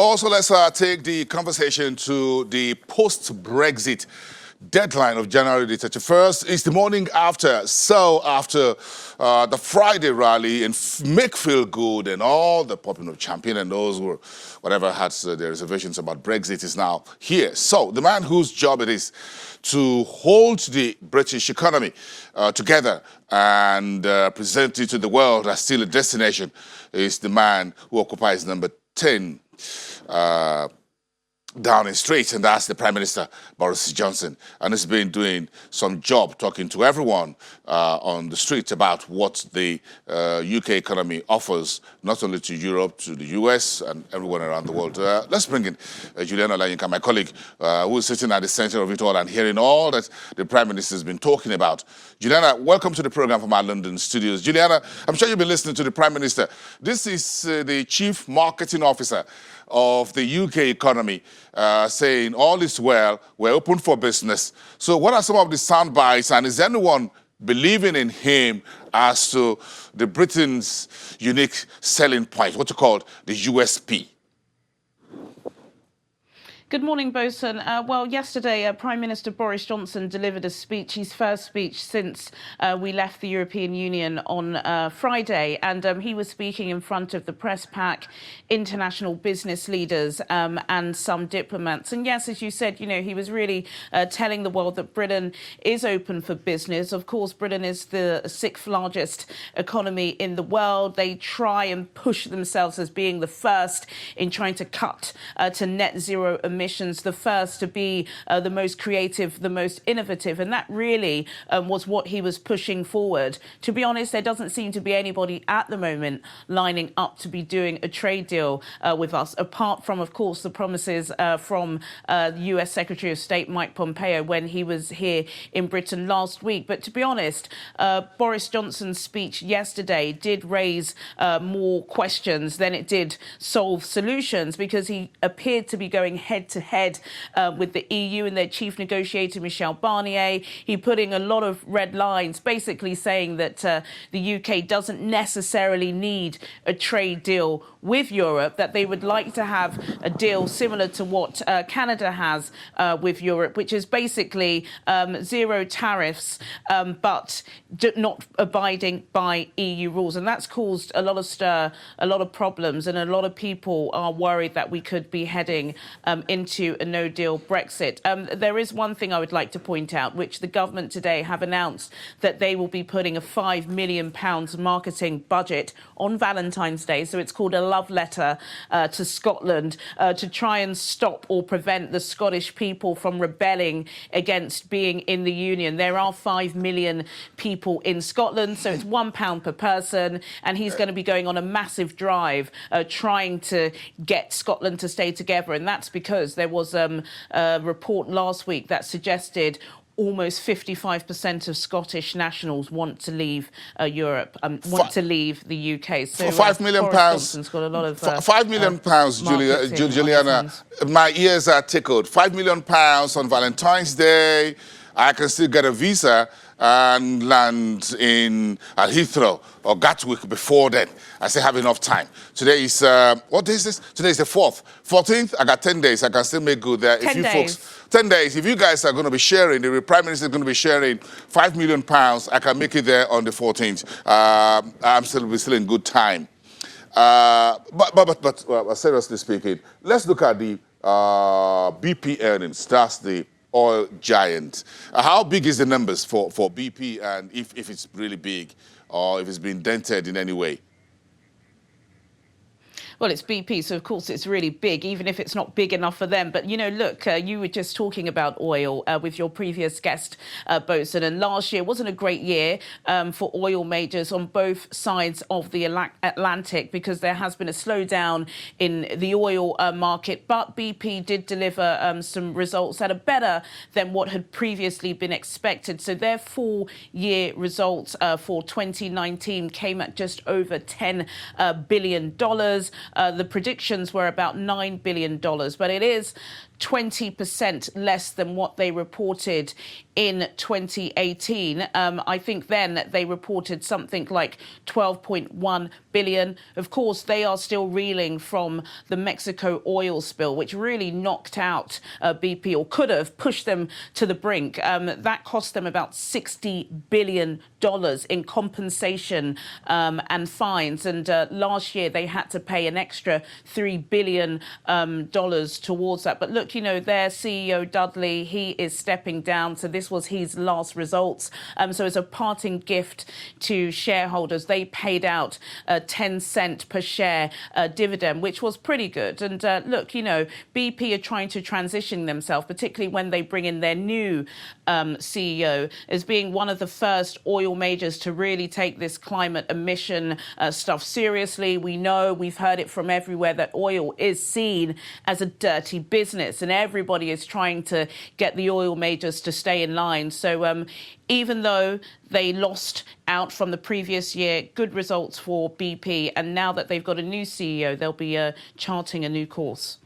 Also, let's take the conversation to the post-Brexit deadline of January the 31st. It's the morning after. So after the Friday rally and make feel good and all the popular champion and those who whatever had their reservations about Brexit is now here. So the man whose job it is to hold the British economy together and present it to the world as still a destination is the man who occupies number 10 Downing Street, and that's the Prime Minister, Boris Johnson. And he's been doing some job talking to everyone on the street about what the UK economy offers, not only to Europe, to the US, and everyone around the world. Let's bring in Juliana Olayinka, my colleague, who is sitting at the center of it all and hearing all that the Prime Minister has been talking about. Juliana, welcome to the program from our London studios. Juliana, I'm sure you've been listening to the Prime Minister. This is the Chief Marketing Officer of the UK economy, saying all is well, we're open for business. So what are some of the sound bites, and is anyone believing in him as to the Britain's unique selling point, what you call the USP? Good morning, Bosun. Well, yesterday, Prime Minister Boris Johnson delivered a speech, his first speech since we left the European Union on Friday. And he was speaking in front of the press pack, international business leaders and some diplomats. And yes, as you said, you know, he was really telling the world that Britain is open for business. Of course, Britain is the 6th largest economy in the world. They try and push themselves as being the first in trying to cut to net zero emissions. The first to be the most creative, the most innovative. And that really was what he was pushing forward. To be honest, there doesn't seem to be anybody at the moment lining up to be doing a trade deal with us, apart from, of course, the promises from the US Secretary of State Mike Pompeo when he was here in Britain last week. But to be honest, Boris Johnson's speech yesterday did raise more questions than it did solve solutions, because he appeared to be going head to head with the EU and their chief negotiator, Michel Barnier. He putting a lot of red lines, basically saying that the UK doesn't necessarily need a trade deal with Europe, that they would like to have a deal similar to what Canada has with Europe, which is basically zero tariffs, but not abiding by EU rules. And that's caused a lot of stir, a lot of problems, and a lot of people are worried that we could be heading into a no-deal Brexit. There is one thing I would like to point out, which the government today have announced that they will be putting a £5 million marketing budget on Valentine's Day. So it's called a love letter to Scotland to try and stop or prevent the Scottish people from rebelling against being in the Union. There are 5 million people in Scotland, so it's £1 per person, and he's going to be going on a massive drive trying to get Scotland to stay together. And that's because there was a report last week that suggested almost 55% of Scottish nationals want to leave Europe, want to leave the UK. So £5 million. Johnson's got a lot of £5 million, Juliana. My ears are tickled. £5 million on Valentine's Day. I can still get a visa and land in Heathrow or Gatwick before then. I still have enough time. Today is, what day is this? Today is the 4th. 14th, I got 10 days. I can still make good there. 10 days. Folks, 10 days. If you guys are going to be sharing, the Prime Minister is going to be sharing £5 million, I can make it there on the 14th. I'm still in good time. But seriously speaking, let's look at the BP earnings. That's the oil giant. How big is the numbers for BP, and if it's really big or if it's been dented in any way? Well, it's BP, so of course it's really big, even if it's not big enough for them. But, you know, look, you were just talking about oil with your previous guest, Bosun, and last year wasn't a great year for oil majors on both sides of the Atlantic, because there has been a slowdown in the oil market. But BP did deliver some results that are better than what had previously been expected. So their full-year results for 2019 came at just over $10 billion. the predictions were about $9 billion, but it is 20% less than what they reported in 2018. I think then they reported something like 12.1 billion. Of course, they are still reeling from the Mexico oil spill, which really knocked out BP, or could have pushed them to the brink. That cost them about $60 billion in compensation and fines. And last year they had to pay an extra $3 billion towards that. But look, you know, their CEO, Dudley, he is stepping down. So this was his last results. So as a parting gift to shareholders, they paid out 10 cents per share dividend, which was pretty good. And look, you know, BP are trying to transition themselves, particularly when they bring in their new CEO, as being one of the first oil majors to really take this climate emission stuff seriously. We know, we've heard it from everywhere, that oil is seen as a dirty business, and everybody is trying to get the oil majors to stay in line. So even though they lost out from the previous year, good results for BP. And now that they've got a new CEO, they'll be charting a new course.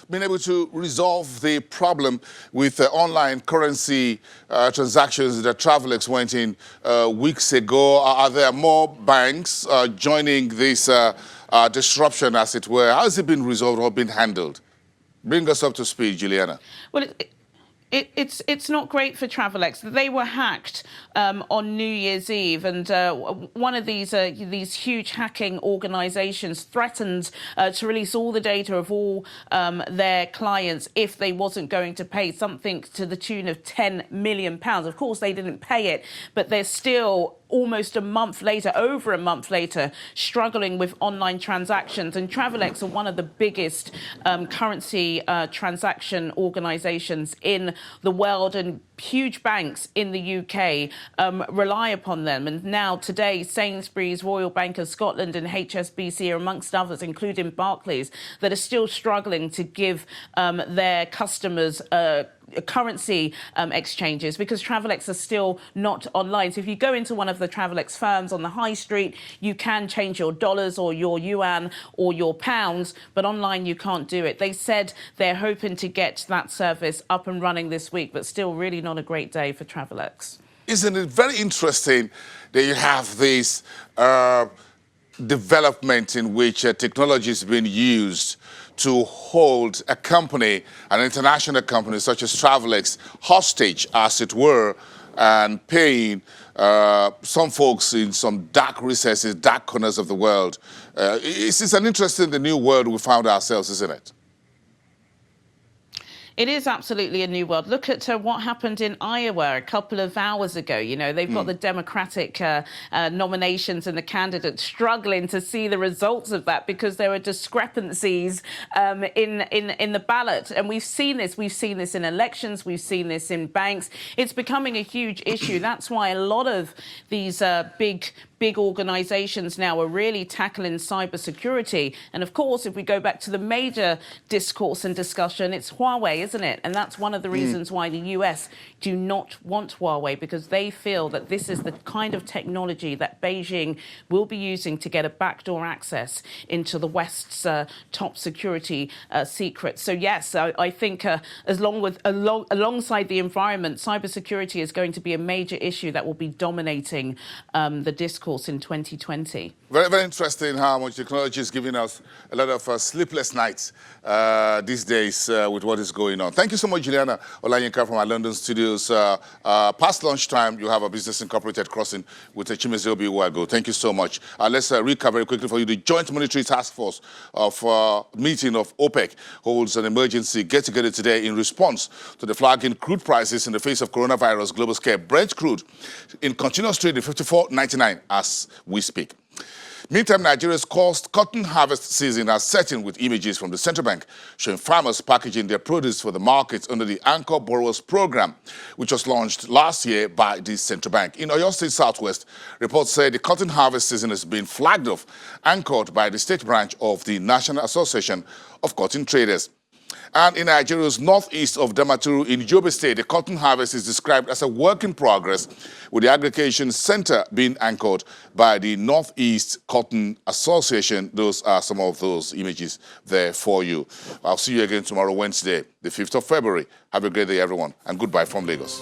Been able to resolve the problem with online currency transactions that Travelex went in weeks ago? Are there more banks joining this disruption, as it were? How has it been resolved or been handled? Bring us up to speed, Juliana. Well, it's not great for Travelex. They were hacked on New Year's Eve, and one of these huge hacking organisations threatened to release all the data of all their clients if they wasn't going to pay something to the tune of £10 million. Of course, they didn't pay it, but they're still almost a month later, over a month later, struggling with online transactions. And Travelex are one of the biggest currency transaction organisations in the world, and huge banks in the UK rely upon them. And now today, Sainsbury's, Royal Bank of Scotland and HSBC are amongst others, including Barclays, that are still struggling to give their customers currency exchanges, because Travelex are still not online. So if you go into one of the Travelex firms on the high street, you can change your dollars or your yuan or your pounds, but online you can't do it. They said they're hoping to get that service up and running this week, but still really not a great day for Travelex. Isn't it very interesting that you have this development in which technology is being used to hold a company, an international company such as Travelex, hostage, as it were, and paying some folks in some dark recesses, dark corners of the world. It's an interesting, the new world we found ourselves, isn't it? It is absolutely a new world. Look at what happened in Iowa a couple of hours ago. You know, they've got the Democratic nominations and the candidates struggling to see the results of that because there are discrepancies in the ballot. And we've seen this. We've seen this in elections. We've seen this in banks. It's becoming a huge issue. That's why a lot of these big organisations now are really tackling cybersecurity. And of course, if we go back to the major discourse and discussion, it's Huawei, isn't it? And that's one of the reasons why the US do not want Huawei, because they feel that this is the kind of technology that Beijing will be using to get a backdoor access into the West's top security secrets. So yes, I think alongside the environment, cybersecurity is going to be a major issue that will be dominating the discourse in 2020. Very, very interesting how much technology is giving us a lot of sleepless nights these days with what is going on. Thank you so much, Juliana Olayinka from our London studios. Past lunchtime, you have a Business Incorporated crossing with Chimezie Obiwago. Thank you so much. Let's recap very quickly for you. The Joint Monetary Task Force of meeting of OPEC holds an emergency get-together today in response to the flagging crude prices in the face of coronavirus global scare. Brent crude in continuous trade at $54.99 as we speak. Meantime, Nigeria's cotton harvest season has set in with images from the central bank showing farmers packaging their produce for the markets under the Anchor Borrowers Program, which was launched last year by the central bank. In Oyo State Southwest, reports say the cotton harvest season has been flagged off, anchored by the state branch of the National Association of Cotton Traders. And in Nigeria's northeast of Damaturu in Yobe State, the cotton harvest is described as a work in progress, with the aggregation center being anchored by the Northeast Cotton Association. Those are some of those images there for you. I'll see you again tomorrow, Wednesday, the 5th of February. Have a great day, everyone, and goodbye from Lagos.